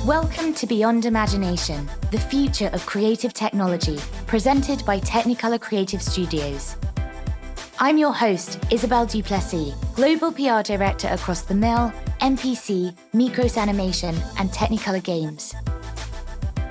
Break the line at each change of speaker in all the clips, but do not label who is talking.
Welcome to Beyond Imagination, the future of creative technology, presented by Technicolor Creative Studios. I'm your host, Isabelle du Plessis, Global PR Director across The Mill, MPC, Mikros Animation, and Technicolor Games.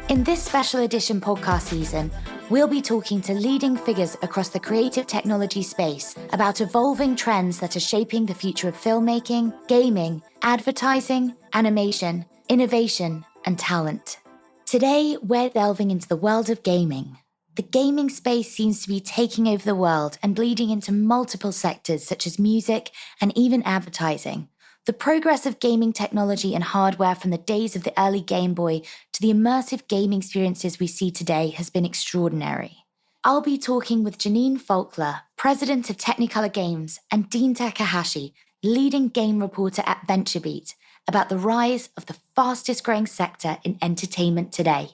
In this special edition podcast season, we'll be talking to leading figures across the creative technology space about evolving trends that are shaping the future of filmmaking, gaming, advertising, animation, innovation, and talent. Today, we're delving into the world of gaming. The gaming space seems to be taking over the world and bleeding into multiple sectors such as music and even advertising. The progress of gaming technology and hardware from the days of the early Game Boy to the immersive gaming experiences we see today has been extraordinary. I'll be talking with Jeaneane Falkler, President of Technicolor Games, and Dean Takahashi, leading game reporter at VentureBeat, about the rise of the fastest growing sector in entertainment today.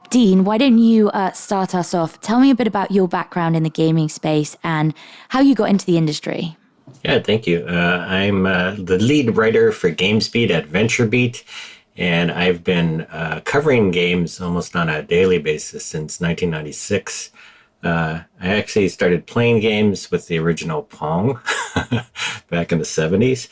Dean, why don't you start us off? Tell me a bit about your background in the gaming space and how you got into the industry.
Yeah, thank you. I'm the lead writer for GamesBeat at VentureBeat, and I've been covering games almost on a daily basis since 1996. I actually started playing games with the original Pong back in the 70s.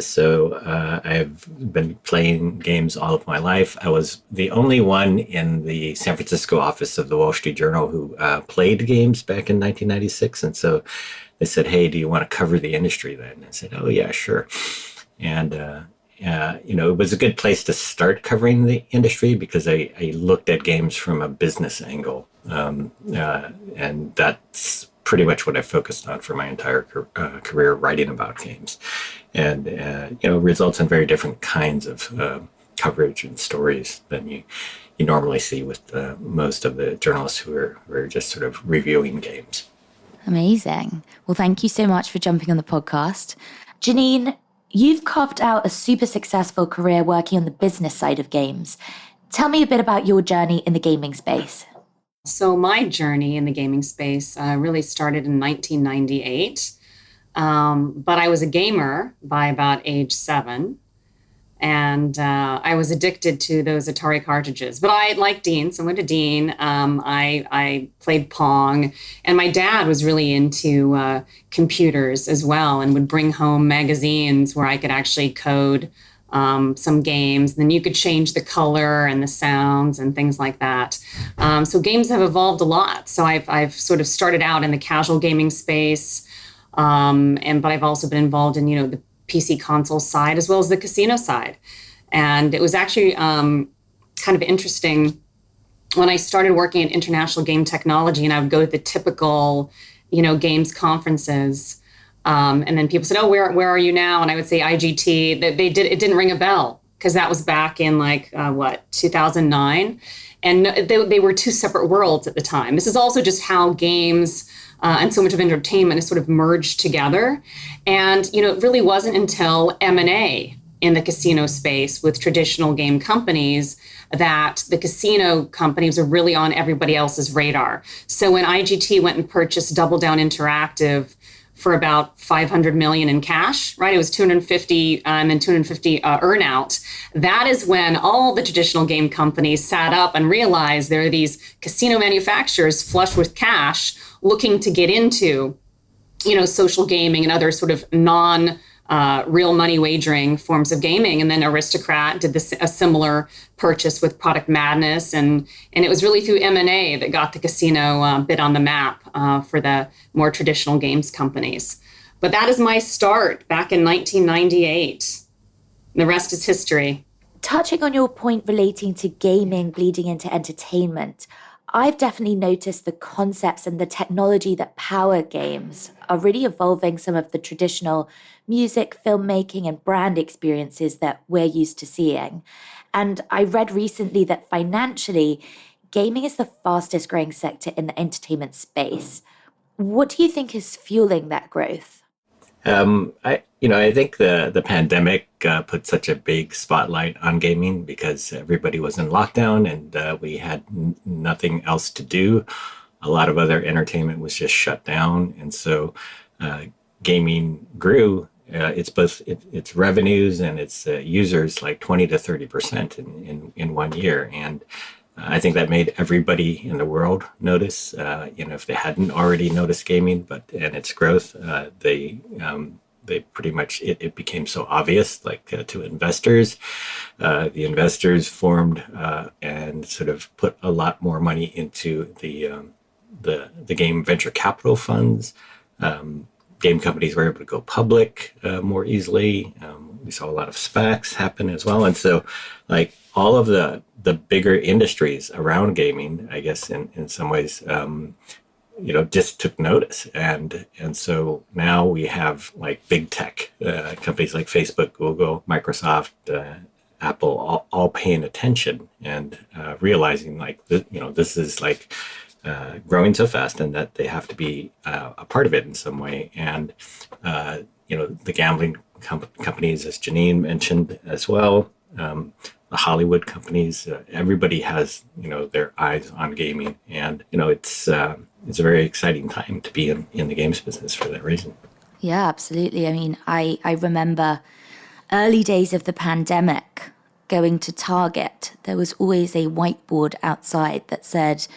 So I've been playing games all of my life. I was the only one in the San Francisco office of the Wall Street Journal who played games back in 1996. And so they said, "Hey, do you want to cover the industry then?" And I said, "Oh, yeah, sure." And it was a good place to start covering the industry because I looked at games from a business angle. And that's pretty much what I focused on for my entire career, writing about games. And, results in very different kinds of coverage and stories than you normally see with most of the journalists who are just sort of reviewing games.
Amazing. Well, thank you so much for jumping on the podcast. Jeaneane, you've carved out a super successful career working on the business side of games. Tell me a bit about your journey in the gaming space.
So my journey in the gaming space really started in 1998, but I was a gamer by about age 7, and I was addicted to those Atari cartridges. But I, like Dean, so I went to Dean. I played Pong, and my dad was really into computers as well and would bring home magazines where I could actually code some games. Then you could change the color and the sounds and things like that. So games have evolved a lot. So I've sort of started out in the casual gaming space, but I've also been involved in the PC console side as well as the casino side. And it was actually kind of interesting when I started working at International Game Technology, and I would go to the typical games conferences. And then people said, "Oh, where are you now?" And I would say IGT. It didn't ring a bell because that was back in 2009. And they were two separate worlds at the time. This is also just how games and so much of entertainment is sort of merged together. And, it really wasn't until M&A in the casino space with traditional game companies that the casino companies are really on everybody else's radar. So when IGT went and purchased Double Down Interactive for about $500 million in cash, right? It was 250 and 250 earnout. That is when all the traditional game companies sat up and realized there are these casino manufacturers flush with cash looking to get into, social gaming and other sort of real money wagering forms of gaming. And then Aristocrat did a similar purchase with Product Madness. And it was really through M&A that got the casino bit on the map for the more traditional games companies. But that is my start back in 1998. The rest is history.
Touching on your point relating to gaming bleeding into entertainment, I've definitely noticed the concepts and the technology that power games are really evolving some of the traditional music, filmmaking, and brand experiences that we're used to seeing. And I read recently that financially, gaming is the fastest growing sector in the entertainment space. What do you think is fueling that growth?
I think the pandemic put such a big spotlight on gaming because everybody was in lockdown and we had nothing else to do. A lot of other entertainment was just shut down. And so gaming grew it's both its revenues and its users like 20 to 30% in 1 year. And I think that made everybody in the world notice, if they hadn't already noticed gaming, and its growth, they pretty much, it became so obvious, to investors. The investors formed and sort of put a lot more money into the game venture capital funds. Game companies were able to go public more easily. We saw a lot of SPACs happen as well. And so all of the bigger industries around gaming, I guess in some ways, just took notice. And so now we have big tech companies like Facebook, Google, Microsoft, Apple, all paying attention and realizing this is growing so fast and that they have to be a part of it in some way. And, the gambling companies, as Jeaneane mentioned as well, the Hollywood companies, everybody has, their eyes on gaming. And, it's a very exciting time to be in the games business for that reason.
Yeah, absolutely. I mean, I remember early days of the pandemic going to Target. There was always a whiteboard outside that said,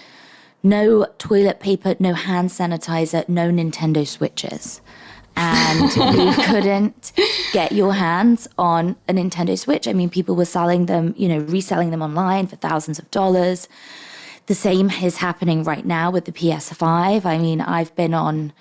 no toilet paper, no hand sanitizer, no Nintendo Switches. And you couldn't get your hands on a Nintendo Switch. I mean, people were selling them, reselling them online for thousands of dollars. The same is happening right now with the PS5. I mean, I've been on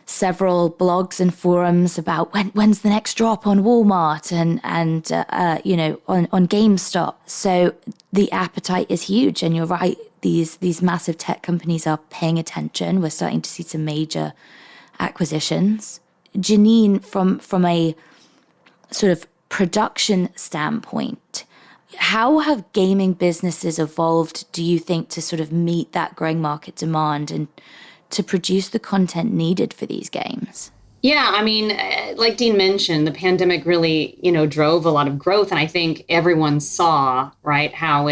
several blogs and forums about when's the next drop on Walmart and on GameStop. So the appetite is huge, and you're right. These massive tech companies are paying attention. We're starting to see some major acquisitions. Jeaneane, from a sort of production standpoint, how have gaming businesses evolved, do you think, to sort of meet that growing market demand and to produce the content needed for these games?
Yeah, I mean, like Dean mentioned, the pandemic really, drove a lot of growth. And I think everyone saw, right, how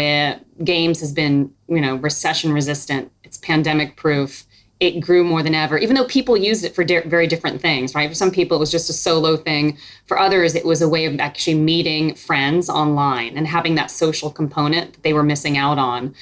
games has been, recession resistant. It's pandemic proof. It grew more than ever, even though people used it for very different things, right? For some people, it was just a solo thing. For others, it was a way of actually meeting friends online and having that social component that they were missing out on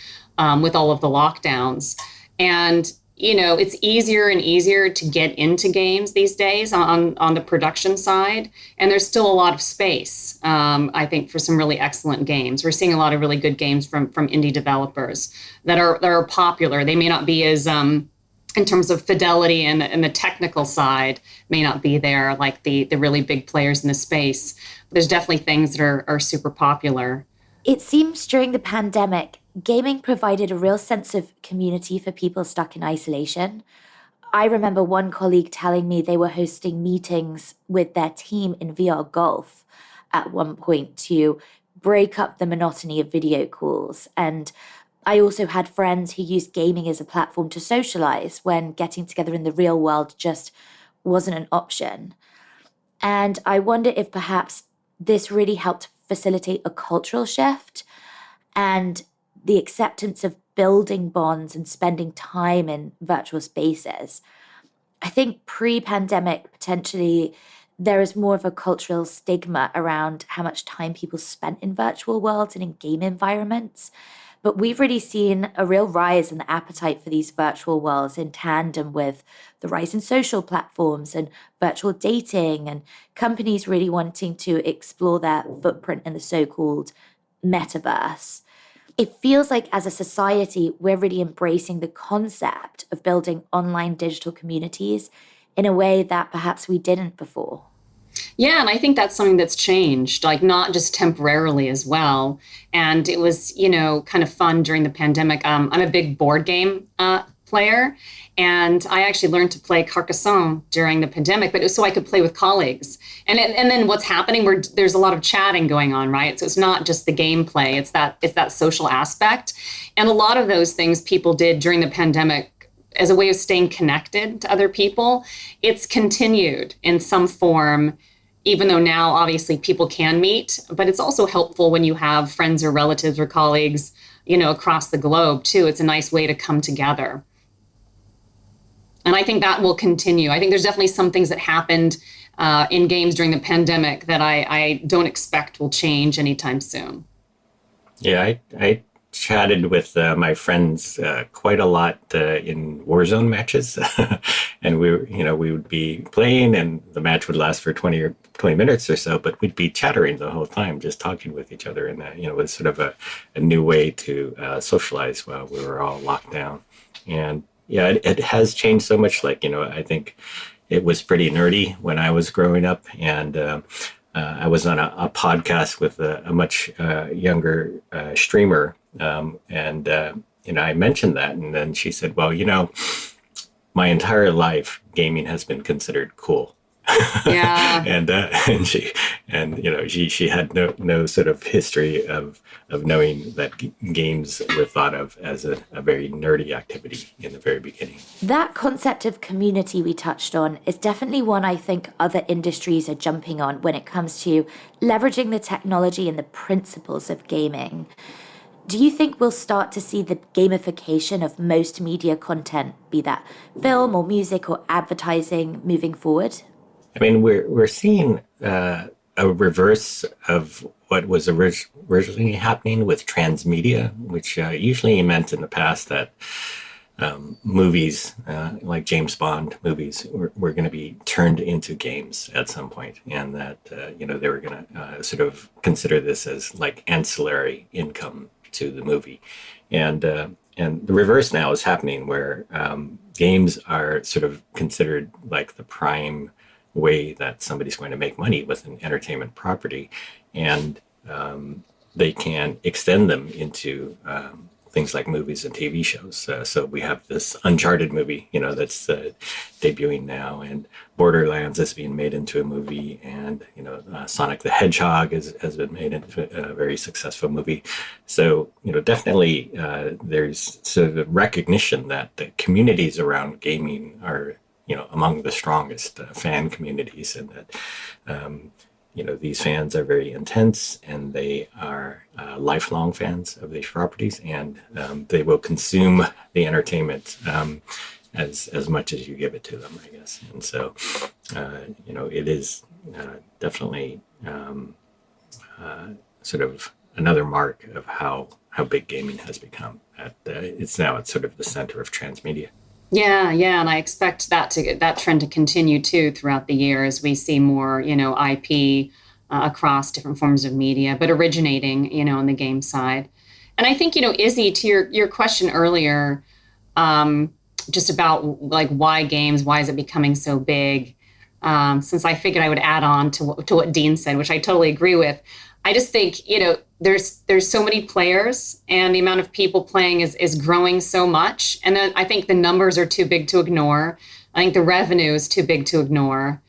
with all of the lockdowns. And it's easier and easier to get into games these days on the production side. And there's still a lot of space, I think, for some really excellent games. We're seeing a lot of really good games from indie developers that are popular. They may not be as, in terms of fidelity and the technical side, may not be there like the really big players in the space. But there's definitely things that are super popular.
It seems during the pandemic, gaming provided a real sense of community for people stuck in isolation. I remember one colleague telling me they were hosting meetings with their team in VR golf at one point to break up the monotony of video calls. And I also had friends who used gaming as a platform to socialize when getting together in the real world just wasn't an option. And I wonder if perhaps this really helped facilitate a cultural shift and the acceptance of building bonds and spending time in virtual spaces. I think pre-pandemic, potentially, there is more of a cultural stigma around how much time people spent in virtual worlds and in game environments. But we've really seen a real rise in the appetite for these virtual worlds in tandem with the rise in social platforms and virtual dating and companies really wanting to explore their footprint in the so-called Metaverse. It feels like as a society, we're really embracing the concept of building online digital communities in a way that perhaps we didn't before.
Yeah, and I think that's something that's changed, not just temporarily as well. And it was, kind of fun during the pandemic. I'm a big board game player, and I actually learned to play Carcassonne during the pandemic, but it was so I could play with colleagues. And then what's happening, there's a lot of chatting going on, right? So it's not just the gameplay, it's that social aspect. And a lot of those things people did during the pandemic as a way of staying connected to other people. It's continued in some form, even though now obviously people can meet, but it's also helpful when you have friends or relatives or colleagues, across the globe too. It's a nice way to come together. And I think that will continue. I think there's definitely some things that happened in games during the pandemic that I don't expect will change anytime soon.
Yeah, I chatted with my friends quite a lot in Warzone matches, and we would be playing, and the match would last for 20 minutes or so, but we'd be chattering the whole time, just talking with each other, and it was sort of a new way to socialize while we were all locked down. And yeah, it has changed so much. Like, I think it was pretty nerdy when I was growing up, and I was on a podcast with a much younger streamer, and I mentioned that, and then she said, "Well, my entire life gaming has been considered cool."
Yeah.
and she had no sort of history of knowing that games were thought of as a very nerdy activity in the very beginning.
That concept of community we touched on is definitely one I think other industries are jumping on when it comes to leveraging the technology and the principles of gaming. Do you think we'll start to see the gamification of most media content, be that film or music or advertising, moving forward?
I mean, we're seeing a reverse of what was originally happening with transmedia, which usually meant in the past that movies like James Bond movies were going to be turned into games at some point, and that they were going to sort of consider this as like ancillary income to the movie, and the reverse now is happening where games are sort of considered like the prime way that somebody's going to make money with an entertainment property, and they can extend them into things like movies and TV shows. So we have this Uncharted movie, that's debuting now, and Borderlands is being made into a movie, and Sonic the Hedgehog has been made into a very successful movie. So definitely there's sort of a recognition that the communities around gaming are among the strongest fan communities, and that these fans are very intense, and they are lifelong fans of these properties, and they will consume the entertainment as much as you give it to them, I guess. And so, it is definitely sort of another mark of how big gaming has become. It's now at sort of the center of transmedia.
Yeah, and I expect that trend to continue too throughout the year as we see more, IP across different forms of media, but originating, on the game side. And I think, Izzy, to your question earlier, just about like why games, why is it becoming so big? Since I figured I would add on to what Dean said, which I totally agree with. I just think, there's so many players, and the amount of people playing is growing so much. And then I think the numbers are too big to ignore. I think the revenue is too big to ignore.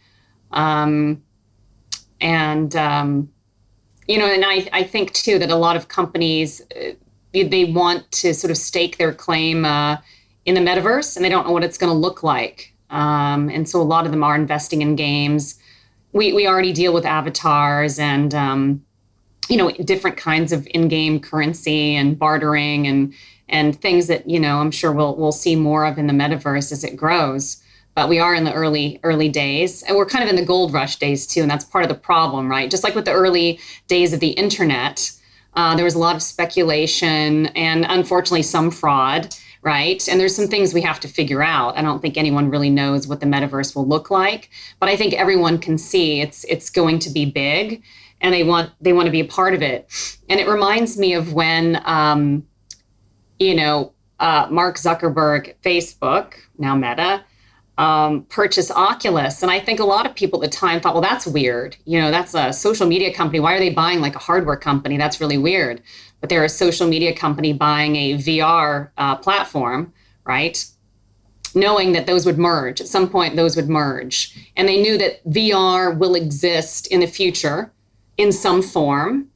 And I think too that a lot of companies, they want to sort of stake their claim in the metaverse, and they don't know what it's going to look like. And so a lot of them are investing in games. We already deal with avatars and different kinds of in-game currency and bartering and things that, I'm sure we'll see more of in the metaverse as it grows. But we are in the early days, and we're kind of in the gold rush days too. And that's part of the problem, right? Just like with the early days of the internet, there was a lot of speculation and unfortunately some fraud, right? And there's some things we have to figure out. I don't think anyone really knows what the metaverse will look like, but I think everyone can see it's going to be big. And they want to be a part of it. And it reminds me of when, Mark Zuckerberg, Facebook, now Meta, purchased Oculus. And I think a lot of people at the time thought, well, that's weird. That's a social media company. Why are they buying like a hardware company? That's really weird. But they're a social media company buying a VR platform, right? Knowing that those would merge. At some point, those would merge. And they knew that VR will exist in the future in some form.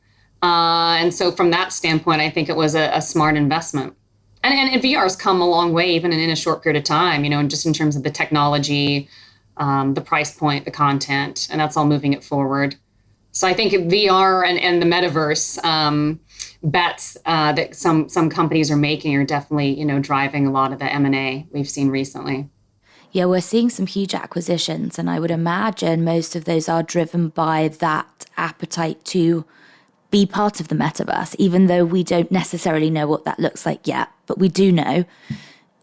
And so from that standpoint, I think it was a smart investment. And VR has come a long way, even in a short period of time, just in terms of the technology, the price point, the content, and that's all moving it forward. So I think VR and the metaverse bets that some companies are making are definitely, driving a lot of the M&A we've seen recently.
Yeah, we're seeing some huge acquisitions, and I would imagine most of those are driven by that appetite to be part of the metaverse, even though we don't necessarily know what that looks like yet. But we do know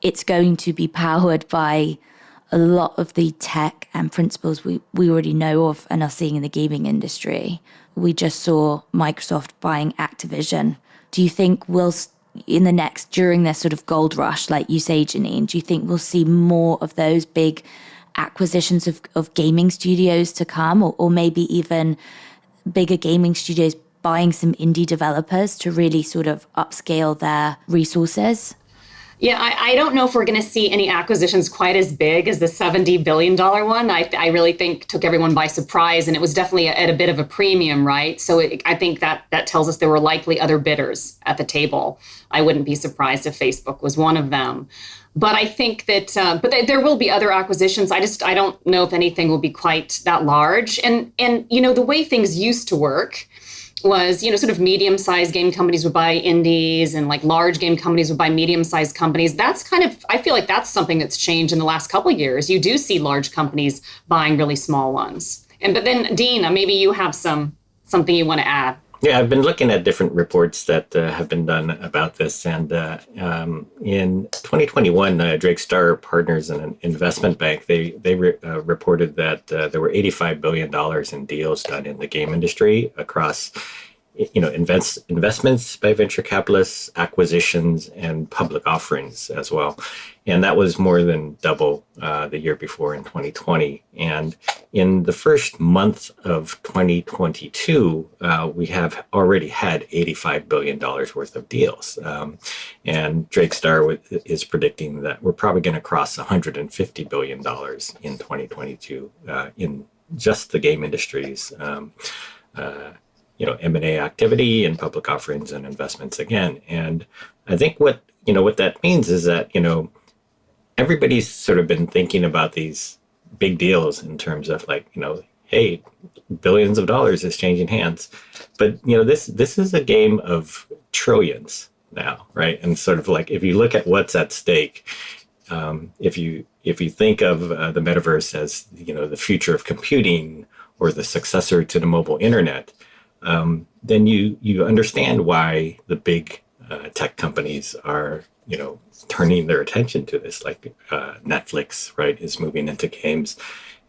it's going to be powered by a lot of the tech and principles we already know of and are seeing in the gaming industry. We just saw Microsoft buying Activision. Do you think during this sort of gold rush, like you say, Jeaneane, do you think we'll see more of those big acquisitions of gaming studios to come, or maybe even bigger gaming studios buying some indie developers to really sort of upscale their resources?
Yeah, I don't know if we're going to see any acquisitions quite as big as the $70 billion one. I really think took everyone by surprise, and it was definitely at a bit of a premium, right? So I think that tells us there were likely other bidders at the table. I wouldn't be surprised if Facebook was one of them. But I think that there will be other acquisitions. I don't know if anything will be quite that large. And the way things used to work was, sort of medium-sized game companies would buy indies, and like large game companies would buy medium-sized companies. That's I feel like that's something that's changed in the last couple of years. You do see large companies buying really small ones. But then, Dean, maybe you have something you want to add.
Yeah, I've been looking at different reports that have been done about this. And in 2021, Drake Star Partners, an investment bank, they reported that there were $85 billion in deals done in the game industry across investments by venture capitalists, acquisitions, and public offerings as well. And that was more than double the year before in 2020. And in the first month of 2022, we have already had $85 billion worth of deals. And Drake Star is predicting that we're probably going to cross $150 billion in 2022 in just the game industries. M&A activity and public offerings and investments again. And I think what that means is that, everybody's sort of been thinking about these big deals in terms of hey, billions of dollars is changing hands. But, this is a game of trillions now, right? And sort of like, if you look at what's at stake, if you think of the metaverse as, the future of computing or the successor to the mobile internet, then you understand why the big tech companies are, turning their attention to this. Like Netflix, right, is moving into games,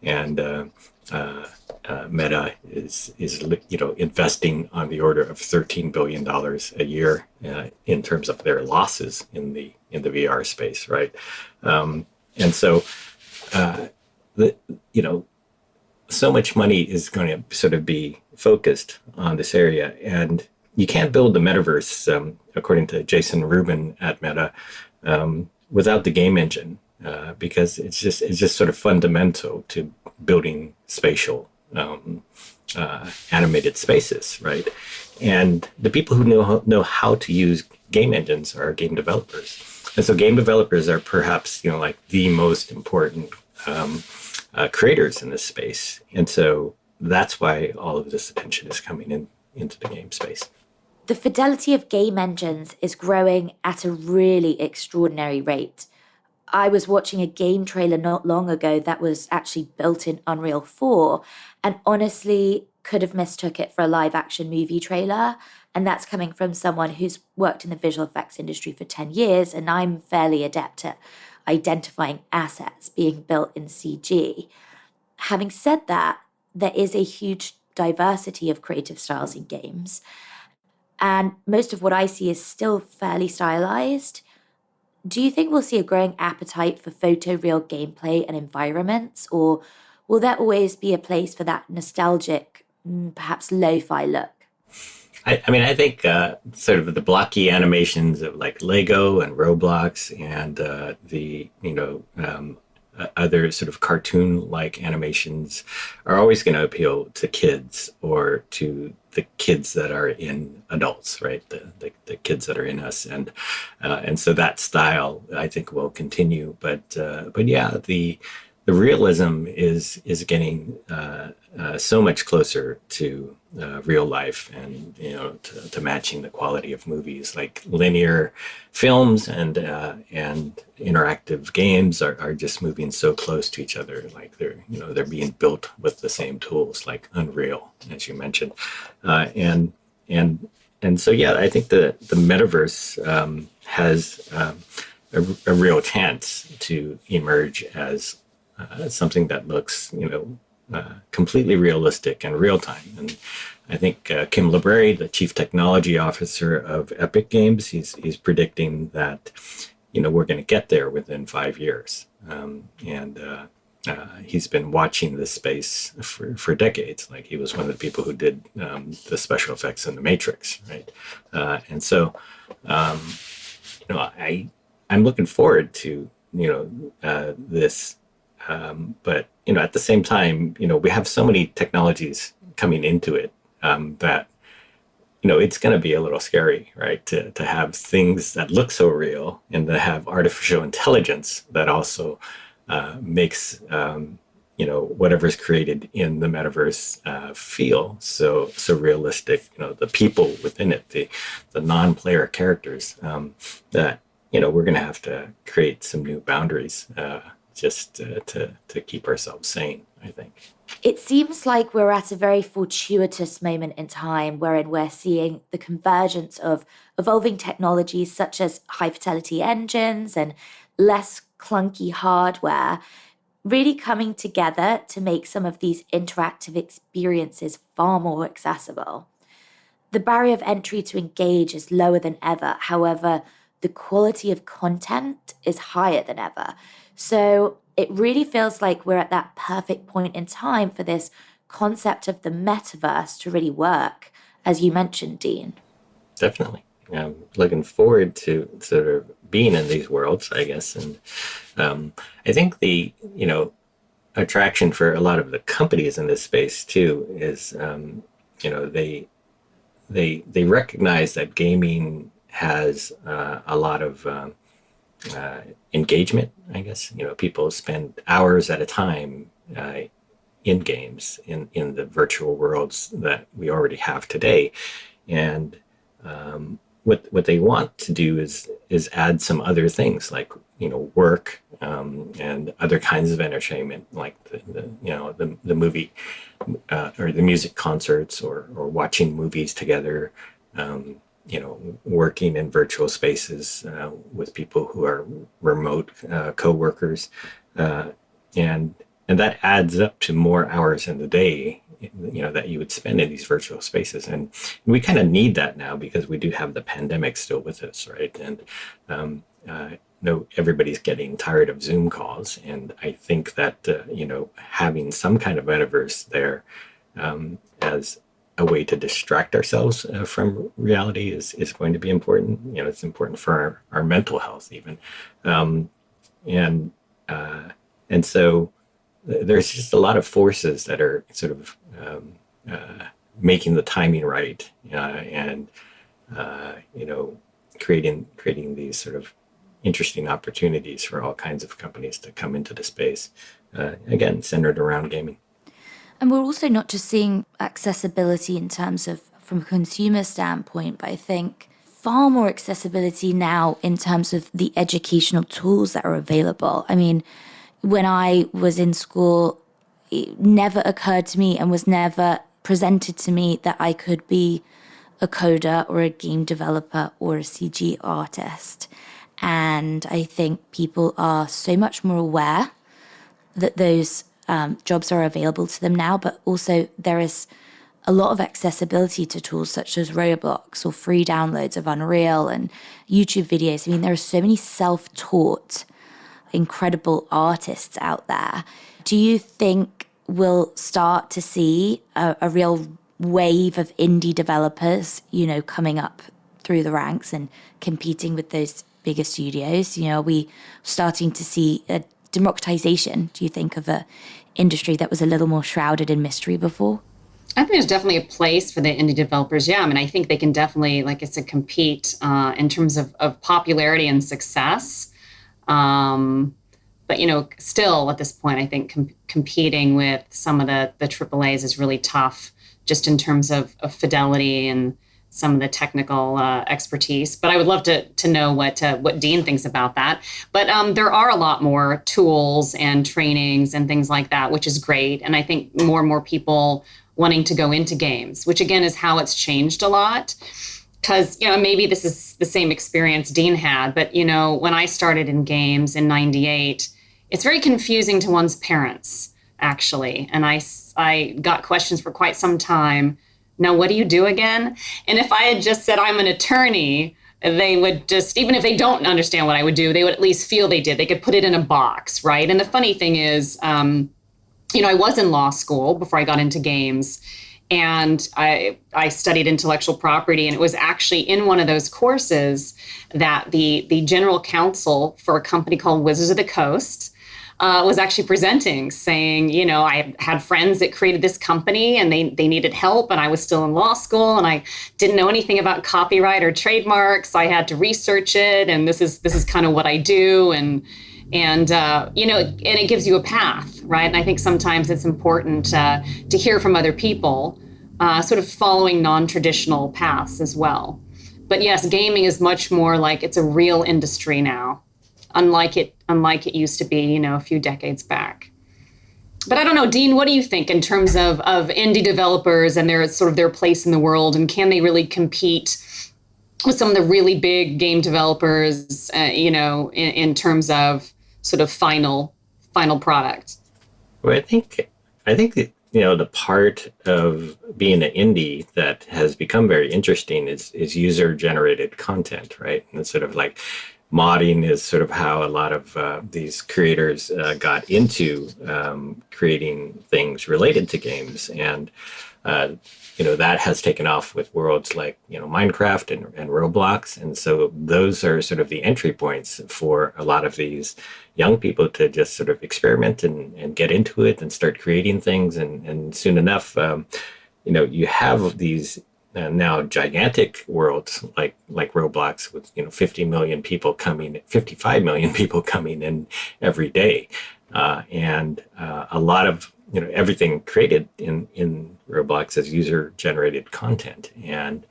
and Meta is investing on the order of $13 billion a year in terms of their losses in the VR space, right? And so so much money is going to sort of be focused on this area, and you can't build the metaverse, according to Jason Rubin at Meta, without the game engine, because it's just sort of fundamental to building spatial animated spaces, right? And the people who know how to use game engines are game developers, and so game developers are perhaps the most important creators in this space, and so that's why all of this attention is coming into the game space.
The fidelity of game engines is growing at a really extraordinary rate. I was watching a game trailer not long ago that was actually built in Unreal 4, and honestly could have mistook it for a live action movie trailer. And that's coming from someone who's worked in the visual effects industry for 10 years, and I'm fairly adept at identifying assets being built in CG. Having said that, there is a huge diversity of creative styles in games. And most of what I see is still fairly stylized. Do you think we'll see a growing appetite for photoreal gameplay and environments, or will there always be a place for that nostalgic, perhaps lo-fi look?
I think sort of the blocky animations of like Lego and Roblox and the other sort of cartoon-like animations are always going to appeal to kids, or to the kids that are in adults, right? The kids that are in us, and so that style I think will continue. But yeah, the the realism is getting so much closer to real life, and to matching the quality of movies. Like linear films and interactive games are just moving so close to each other. Like they're being built with the same tools, like Unreal, as you mentioned, and so yeah, I think the metaverse has a real chance to emerge as something that looks, completely realistic and real time. And I think Kim Labrie, the chief technology officer of Epic Games, he's predicting that, we're going to get there within 5 years. He's been watching this space for decades. Like he was one of the people who did the special effects in The Matrix, right? And so, I'm looking forward to this. But at the same time, we have so many technologies coming into it that it's going to be a little scary, right? To have things that look so real, and to have artificial intelligence that also makes whatever's created in the metaverse feel so realistic. The people within it, the non-player characters, that we're going to have to create some new boundaries just to keep ourselves sane, I think.
It seems like we're at a very fortuitous moment in time wherein we're seeing the convergence of evolving technologies such as high-fidelity engines and less clunky hardware really coming together to make some of these interactive experiences far more accessible. The barrier of entry to engage is lower than ever. However, the quality of content is higher than ever. So it really feels like we're at that perfect point in time for this concept of the metaverse to really work, as you mentioned, Dean.
Definitely. I'm looking forward to sort of being in these worlds, I guess. And I think the, attraction for a lot of the companies in this space too is, they recognize that gaming has a lot of engagement, I guess. People spend hours at a time in games, in the virtual worlds that we already have today. And what they want to do is add some other things like work and other kinds of entertainment, like the movie or the music concerts, or watching movies together, working in virtual spaces with people who are remote co-workers, and that adds up to more hours in the day that you would spend in these virtual spaces. And we kind of need that now because we do have the pandemic still with us, right? And everybody's getting tired of Zoom calls, and I think that having some kind of metaverse there as a way to distract ourselves from reality is going to be important. It's important for our mental health even, and so there's just a lot of forces that are sort of making the timing right, and creating these sort of interesting opportunities for all kinds of companies to come into the space, again, centered around gaming.
And we're also not just seeing accessibility in terms of from a consumer standpoint, but I think far more accessibility now in terms of the educational tools that are available. I mean, when I was in school, it never occurred to me and was never presented to me that I could be a coder or a game developer or a CG artist. And I think people are so much more aware that those jobs are available to them now, but also there is a lot of accessibility to tools such as Roblox or free downloads of Unreal and YouTube videos. I mean, there are so many self-taught, incredible artists out there. Do you think we'll start to see a real wave of indie developers, coming up through the ranks and competing with those bigger studios? Are we starting to see a democratization, do you think, of an industry that was a little more shrouded in mystery before?
I think there's definitely a place for the indie developers. Yeah, I mean, I think they can definitely, like I said, compete in terms of popularity and success. But, still at this point, I think competing with some of the AAAs is really tough, just in terms of fidelity and some of the technical expertise. But I would love to know what Dean thinks about that. But there are a lot more tools and trainings and things like that, which is great. And I think more and more people wanting to go into games, which again is how it's changed a lot. Because, maybe this is the same experience Dean had, but, when I started in games in 98, it's very confusing to one's parents, actually. And I got questions for quite some time. Now, what do you do again? And if I had just said I'm an attorney, they would just, even if they don't understand what I would do, they would at least feel they did. They could put it in a box, right? And the funny thing is, I was in law school before I got into games. And I studied intellectual property, and it was actually in one of those courses that the general counsel for a company called Wizards of the Coast was actually presenting, saying, I had friends that created this company and they needed help, and I was still in law school and I didn't know anything about copyright or trademarks. I had to research it, and this is kind of what I do. And it gives you a path, right? And I think sometimes it's important to hear from other people, sort of following non-traditional paths as well. But yes, gaming is much more like it's a real industry now, unlike it used to be, a few decades back. But I don't know, Dean, what do you think in terms of indie developers and their place in the world, and can they really compete with some of the really big game developers, in terms of sort of final product?
Well, I think that, the part of being an indie that has become very interesting is user-generated content, right? And it's sort of like modding is sort of how a lot of these creators got into creating things related to games. And that has taken off with worlds like, Minecraft and Roblox. And so those are sort of the entry points for a lot of these young people to just sort of experiment and get into it and start creating things. And soon enough, you have these now gigantic worlds like Roblox with, 55 million people coming in every day. And a lot of, everything created in Roblox as user-generated content. And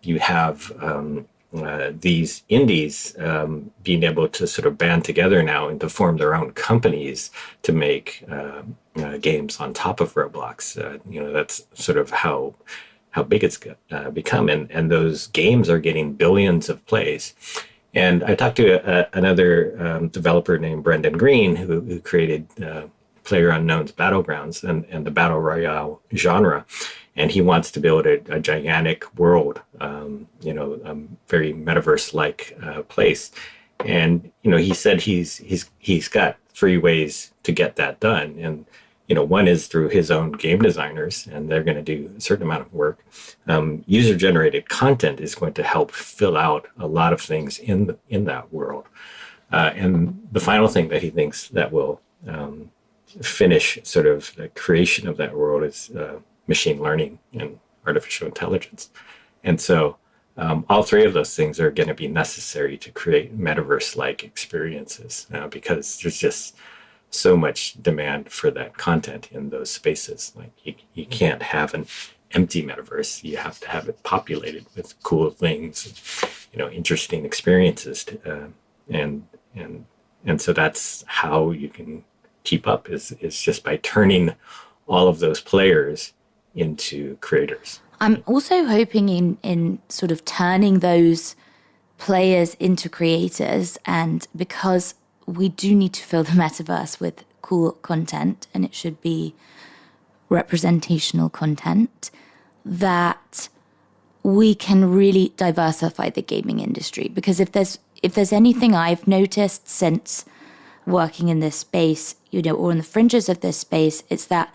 you have these indies being able to sort of band together now and to form their own companies to make games on top of Roblox. That's sort of how big it's become. And those games are getting billions of plays. And I talked to another developer named Brendan Green who created PlayerUnknown's Battlegrounds and the Battle Royale genre. And he wants to build a gigantic world, a very Metaverse-like place. And, he said he's got 3 ways to get that done. And, one is through his own game designers, and they're going to do a certain amount of work. User-generated content is going to help fill out a lot of things in that world. And the final thing that he thinks that will finish sort of the creation of that world is machine learning and artificial intelligence. And so all 3 of those things are going to be necessary to create metaverse-like experiences because there's just so much demand for that content in those spaces. Like you can't have an empty metaverse. You have to have it populated with cool things, interesting experiences. And so that's how you can keep up is just by turning all of those players into creators.
I'm also hoping in sort of turning those players into creators, and because we do need to fill the metaverse with cool content, and it should be representational content, that we can really diversify the gaming industry. Because if there's anything I've noticed since working in this space, or on the fringes of this space, it's that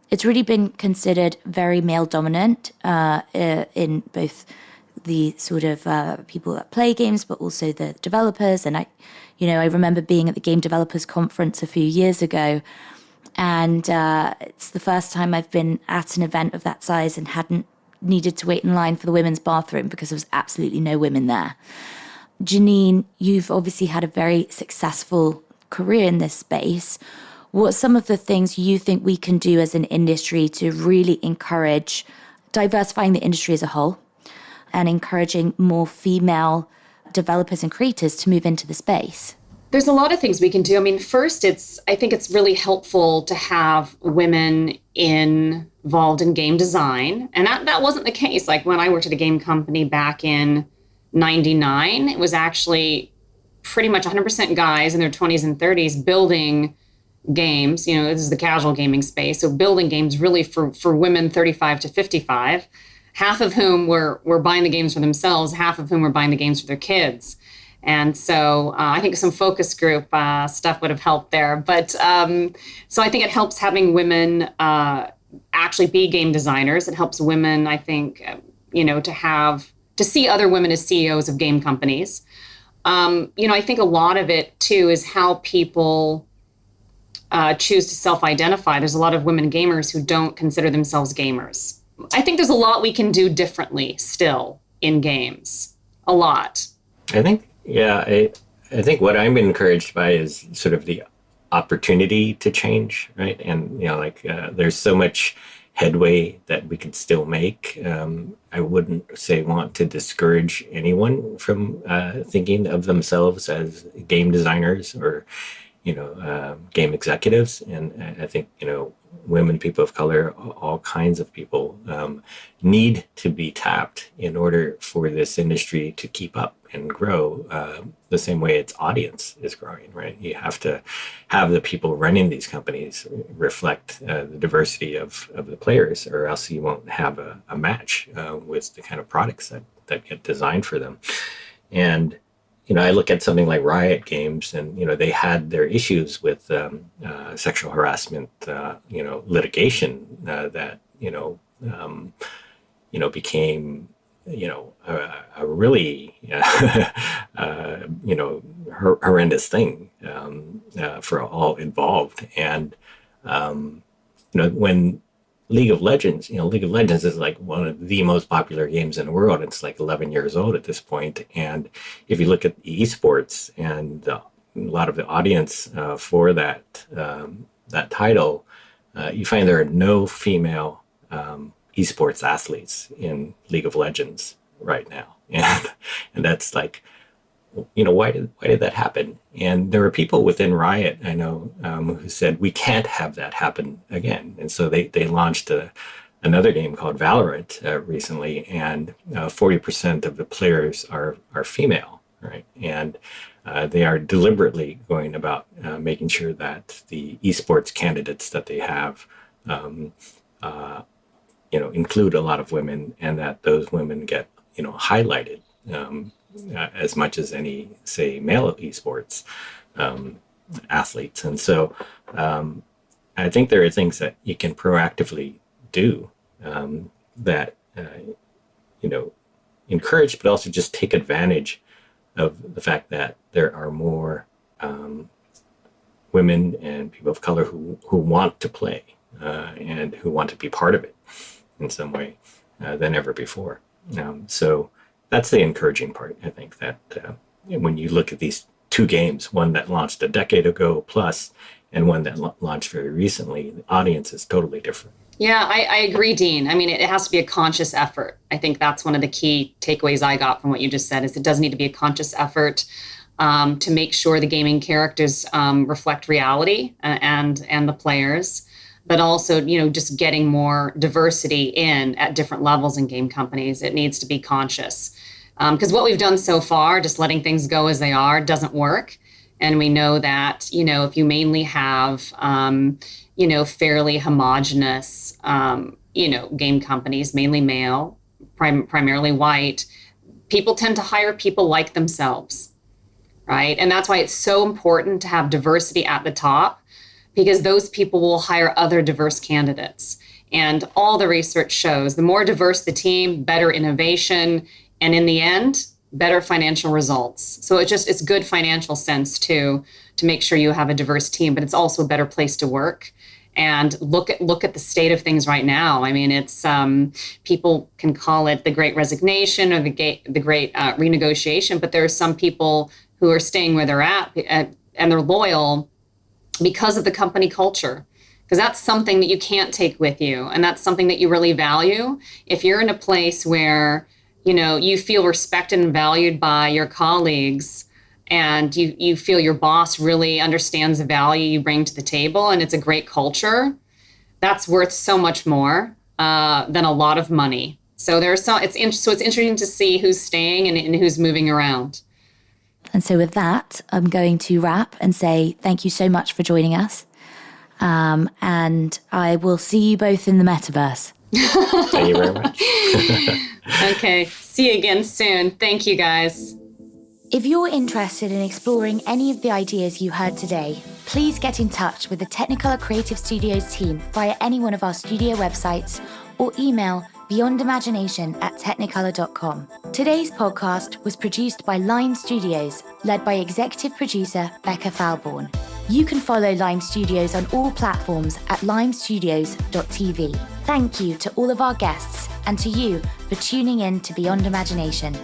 it's really been considered very male dominant in both the sort of people that play games, but also the developers. And I remember being at the Game Developers Conference a few years ago, and it's the first time I've been at an event of that size and hadn't needed to wait in line for the women's bathroom because there was absolutely no women there. Jeaneane, you've obviously had a very successful career in this space, what are some of the things you think we can do as an industry to really encourage diversifying the industry as a whole and encouraging more female developers and creators to move into the space?
There's a lot of things we can do. I mean, first, I think it's really helpful to have women involved in game design. And that wasn't the case. Like when I worked at a game company back in 99, it was actually pretty much 100% guys in their 20s and 30s building games. You know, this is the casual gaming space. So building games really for women 35 to 55, half of whom were buying the games for themselves, half of whom were buying the games for their kids. And so I think some focus group stuff would have helped there. But so I think it helps having women actually be game designers. It helps women, I think, to see other women as CEOs of game companies. I think a lot of it, too, is how people choose to self-identify. There's a lot of women gamers who don't consider themselves gamers. I think there's a lot we can do differently still in games. A lot.
I think what I'm encouraged by is sort of the opportunity to change, right? And, there's so much headway that we could still make. I wouldn't want to discourage anyone from thinking of themselves as game designers or, game executives. And I think, women, people of color, all kinds of people need to be tapped in order for this industry to keep up and grow the same way its audience is growing, right? You have to have the people running these companies reflect the diversity of the players, or else you won't have a match with the kind of products that get designed for them. And I look at something like Riot Games, and they had their issues with sexual harassment, litigation that became a really horrendous thing for all involved. And when League of Legends is like one of the most popular games in the world. It's like 11 years old at this point. And if you look at esports and a lot of the audience for that title, you find there are no female esports athletes in League of Legends right now. And that's like, why did that happen? And there were people within Riot, I know, who said, we can't have that happen again. And so they launched another game called Valorant recently, and 40% of the players are female, right? And they are deliberately going about making sure that the esports candidates that they have, include a lot of women, and that those women get, highlighted as much as any, say, male esports athletes. And so I think there are things that you can proactively do that, encourage, but also just take advantage of the fact that there are more women and people of color who want to play and who want to be part of it in some way than ever before. So that's the encouraging part. I think that when you look at these two games, one that launched a decade ago plus, and one that launched very recently, the audience is totally different.
Yeah, I agree, Dean. I mean, it has to be a conscious effort. I think that's one of the key takeaways I got from what you just said, is it does need to be a conscious effort to make sure the gaming characters reflect reality and the players, but also, just getting more diversity in at different levels in game companies. It needs to be conscious. Because what we've done so far, just letting things go as they are, doesn't work. And we know that, if you mainly have, fairly homogenous, game companies, mainly male, primarily white, people tend to hire people like themselves, right? And that's why it's so important to have diversity at the top, because those people will hire other diverse candidates. And all the research shows the more diverse the team, better innovation, and in the end, better financial results. So it's good financial sense too, to make sure you have a diverse team, but it's also a better place to work. And look at the state of things right now. I mean, it's people can call it the Great Resignation or the Great Renegotiation, but there are some people who are staying where they're at and they're loyal because of the company culture. Because that's something that you can't take with you. And that's something that you really value. If you're in a place where, you feel respected and valued by your colleagues, and you feel your boss really understands the value you bring to the table, and it's a great culture, that's worth so much more than a lot of money. So it's interesting to see who's staying and who's moving around.
And so with that, I'm going to wrap and say thank you so much for joining us. And I will see you both in the Metaverse.
Thank you very much.
Okay. See you again soon. Thank you, guys.
If you're interested in exploring any of the ideas you heard today, please get in touch with the Technicolor Creative Studios team via any one of our studio websites or email beyondimagination@technicolor.com. Today's podcast was produced by Lime Studios, led by executive producer Becca Falborn. You can follow Lime Studios on all platforms at limestudios.tv. Thank you to all of our guests and to you for tuning in to Beyond Imagination.